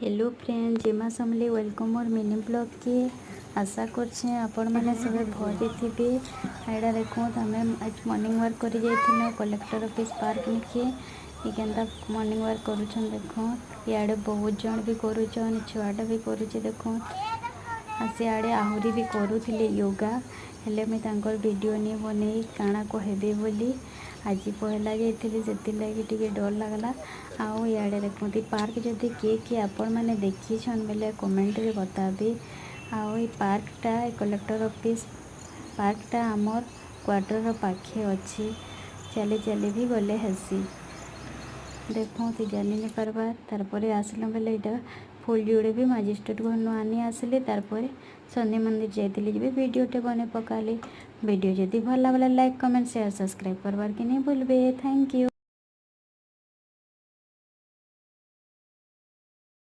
Hello friend जिमा समली welcome मोर mini blog के आशा करछे आपण मैंने सब भरी थे। एटा देखो आम आज मॉर्निंग वर्क कर कलेक्टर ऑफिस पार्क निके केन्ता मॉर्निंग वर्क करुछन देखो। इे बहुत जन भी करुछन छुआटा भी करुचे देखो सियाड़े आहरी भी करुले योगा हेले मुझे तांकर वीडियो नहीं बने काଣା कहबे बोली आज पहला जाइली लगी टे डर लगला। आउ इे देखते पार्क जदि किए किए आपण मैंने देखीछन बेले कमेंट रे बताबे। आउ पार्कटा कलेक्टर ऑफिस पार्कटा आमर क्वार्टर पाखे अच्छी चली चली भी गले हेसी देखो ती जानी नहीं पार्बार तार आसला बेले यहाँ फुल जोड़े भी मजिस्ट्रेट घर आनी आसिले तार सन्नी मंदिर जाइली भी वीडियोटे बने पकाली। वीडियो जदि भल लगे लाइक कमेंट शेयर सब्सक्राइब करवार के नहीं भूलबे। Thank you.